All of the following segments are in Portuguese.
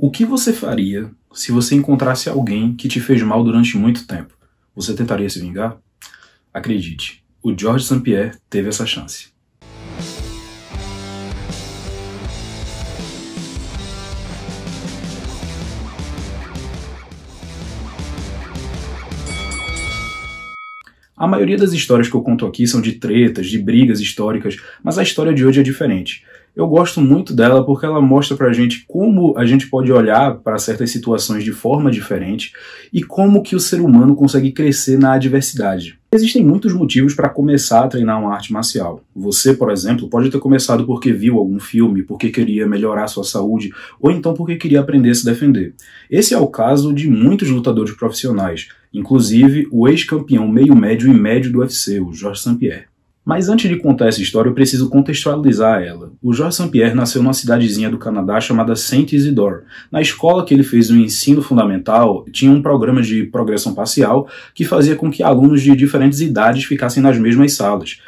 O que você faria se você encontrasse alguém que te fez mal durante muito tempo? Você tentaria se vingar? Acredite, o Georges St-Pierre teve essa chance. A maioria das histórias que eu conto aqui são de tretas, de brigas históricas, mas a história de hoje é diferente. Eu gosto muito dela porque ela mostra pra gente como a gente pode olhar para certas situações de forma diferente e como que o ser humano consegue crescer na adversidade. Existem muitos motivos para começar a treinar uma arte marcial. Você, por exemplo, pode ter começado porque viu algum filme, porque queria melhorar sua saúde, ou então porque queria aprender a se defender. Esse é o caso de muitos lutadores profissionais, inclusive o ex-campeão meio-médio e médio do UFC, o Georges St-Pierre. Mas antes de contar essa história, eu preciso contextualizar ela. O Georges St-Pierre nasceu numa cidadezinha do Canadá chamada Saint Isidore. Na escola que ele fez o ensino fundamental, tinha um programa de progressão parcial que fazia com que alunos de diferentes idades ficassem nas mesmas salas.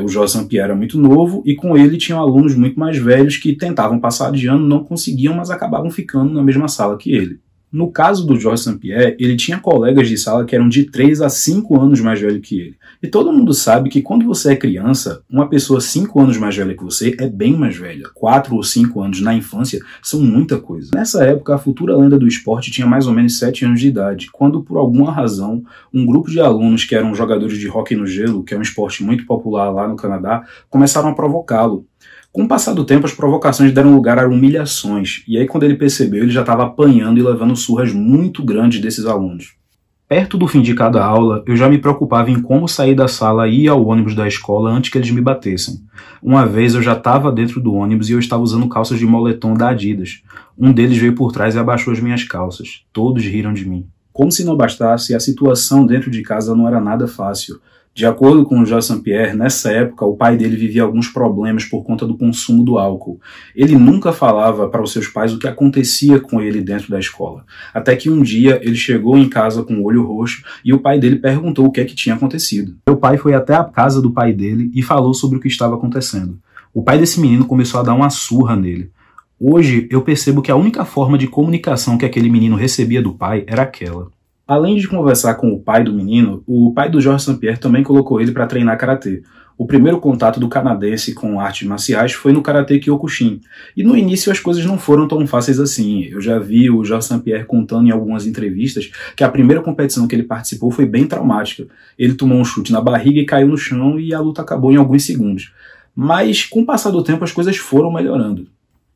O Georges St-Pierre era muito novo e com ele tinham alunos muito mais velhos que tentavam passar de ano, não conseguiam, mas acabavam ficando na mesma sala que ele. No caso do Georges St-Pierre, ele tinha colegas de sala que eram de 3 a 5 anos mais velho que ele. E todo mundo sabe que quando você é criança, uma pessoa 5 anos mais velha que você é bem mais velha. 4 ou 5 anos na infância são muita coisa. Nessa época, a futura lenda do esporte tinha mais ou menos 7 anos de idade, quando por alguma razão, um grupo de alunos que eram jogadores de hóquei no gelo, que é um esporte muito popular lá no Canadá, começaram a provocá-lo. Com o passar do tempo, as provocações deram lugar a humilhações, e aí quando ele percebeu, ele já estava apanhando e levando surras muito grandes desses alunos. Perto do fim de cada aula, eu já me preocupava em como sair da sala e ir ao ônibus da escola antes que eles me batessem. Uma vez eu já estava dentro do ônibus e eu estava usando calças de moletom da Adidas. Um deles veio por trás e abaixou as minhas calças. Todos riram de mim. Como se não bastasse, a situação dentro de casa não era nada fácil. De acordo com o Georges St-Pierre, nessa época o pai dele vivia alguns problemas por conta do consumo do álcool. Ele nunca falava para os seus pais o que acontecia com ele dentro da escola. Até que um dia ele chegou em casa com o olho roxo e o pai dele perguntou o que é que tinha acontecido. Meu pai foi até a casa do pai dele e falou sobre o que estava acontecendo. O pai desse menino começou a dar uma surra nele. Hoje eu percebo que a única forma de comunicação que aquele menino recebia do pai era aquela. Além de conversar com o pai do menino, o pai do Georges St-Pierre também colocou ele para treinar karatê. O primeiro contato do canadense com artes marciais foi no karatê Kyokushin. E no início as coisas não foram tão fáceis assim. Eu já vi o Georges St-Pierre contando em algumas entrevistas que a primeira competição que ele participou foi bem traumática. Ele tomou um chute na barriga e caiu no chão e a luta acabou em alguns segundos. Mas com o passar do tempo as coisas foram melhorando.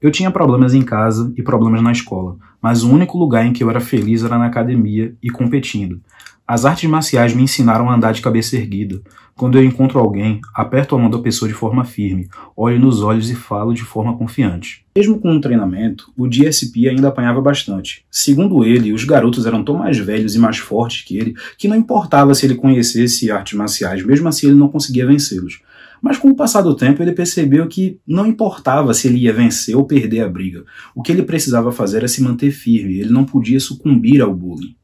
Eu tinha problemas em casa e problemas na escola, mas o único lugar em que eu era feliz era na academia e competindo. As artes marciais me ensinaram a andar de cabeça erguida. Quando eu encontro alguém, aperto a mão da pessoa de forma firme, olho nos olhos e falo de forma confiante. Mesmo com o treinamento, o GSP ainda apanhava bastante. Segundo ele, os garotos eram tão mais velhos e mais fortes que ele, que não importava se ele conhecesse artes marciais, mesmo assim ele não conseguia vencê-los. Mas com o passar do tempo ele percebeu que não importava se ele ia vencer ou perder a briga. O que ele precisava fazer era se manter firme, ele não podia sucumbir ao bullying.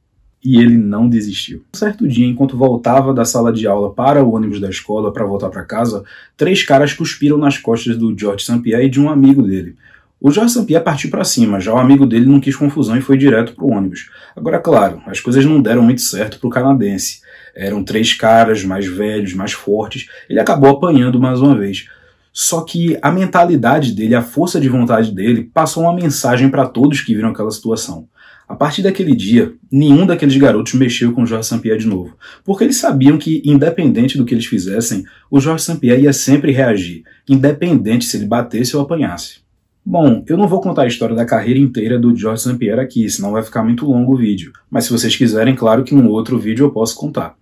E ele não desistiu. Um certo dia, enquanto voltava da sala de aula para o ônibus da escola para voltar para casa, 3 caras cuspiram nas costas do Georges St-Pierre e de um amigo dele. O Georges St-Pierre partiu para cima, já o amigo dele não quis confusão e foi direto para o ônibus. Agora, claro, as coisas não deram muito certo para o canadense. Eram 3 caras mais velhos, mais fortes. Ele acabou apanhando mais uma vez. Só que a mentalidade dele, a força de vontade dele, passou uma mensagem para todos que viram aquela situação. A partir daquele dia, nenhum daqueles garotos mexeu com o Georges St-Pierre de novo, porque eles sabiam que, independente do que eles fizessem, o Georges St-Pierre ia sempre reagir, independente se ele batesse ou apanhasse. Bom, eu não vou contar a história da carreira inteira do Georges St-Pierre aqui, senão vai ficar muito longo o vídeo. Mas se vocês quiserem, claro que num outro vídeo eu posso contar.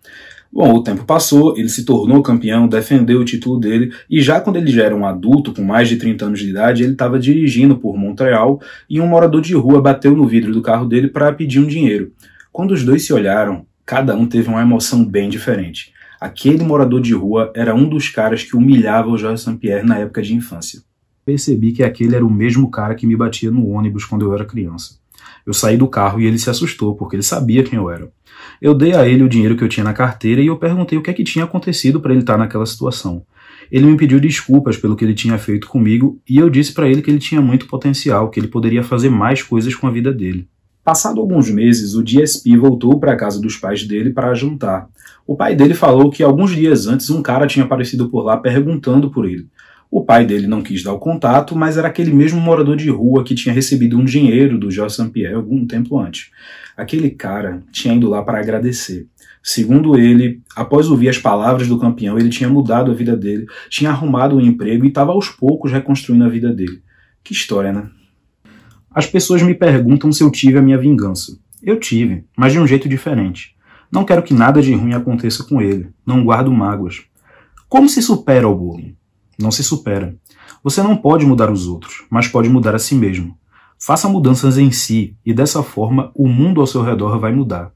Bom, o tempo passou, ele se tornou campeão, defendeu o título dele, e já quando ele já era um adulto, com mais de 30 anos de idade, ele estava dirigindo por Montreal e um morador de rua bateu no vidro do carro dele para pedir um dinheiro. Quando os dois se olharam, cada um teve uma emoção bem diferente. Aquele morador de rua era um dos caras que humilhava o Georges St-Pierre na época de infância. Percebi que aquele era o mesmo cara que me batia no ônibus quando eu era criança. Eu saí do carro e ele se assustou, porque ele sabia quem eu era. Eu dei a ele o dinheiro que eu tinha na carteira e eu perguntei o que é que tinha acontecido para ele estar naquela situação. Ele me pediu desculpas pelo que ele tinha feito comigo e eu disse para ele que ele tinha muito potencial, que ele poderia fazer mais coisas com a vida dele. Passado alguns meses, o DSP voltou para a casa dos pais dele para jantar. O pai dele falou que alguns dias antes um cara tinha aparecido por lá perguntando por ele. O pai dele não quis dar o contato, mas era aquele mesmo morador de rua que tinha recebido um dinheiro do George St. Pierre algum tempo antes. Aquele cara tinha ido lá para agradecer. Segundo ele, após ouvir as palavras do campeão, ele tinha mudado a vida dele, tinha arrumado um emprego e estava aos poucos reconstruindo a vida dele. Que história, né? As pessoas me perguntam se eu tive a minha vingança. Eu tive, mas de um jeito diferente. Não quero que nada de ruim aconteça com ele. Não guardo mágoas. Como se supera o bullying? Não se supera. Você não pode mudar os outros, mas pode mudar a si mesmo. Faça mudanças em si e dessa forma o mundo ao seu redor vai mudar.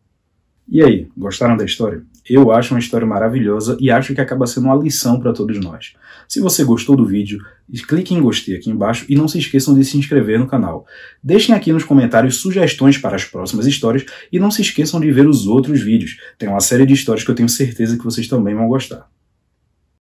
E aí, gostaram da história? Eu acho uma história maravilhosa e acho que acaba sendo uma lição para todos nós. Se você gostou do vídeo, clique em gostei aqui embaixo e não se esqueçam de se inscrever no canal. Deixem aqui nos comentários sugestões para as próximas histórias e não se esqueçam de ver os outros vídeos. Tem uma série de histórias que eu tenho certeza que vocês também vão gostar.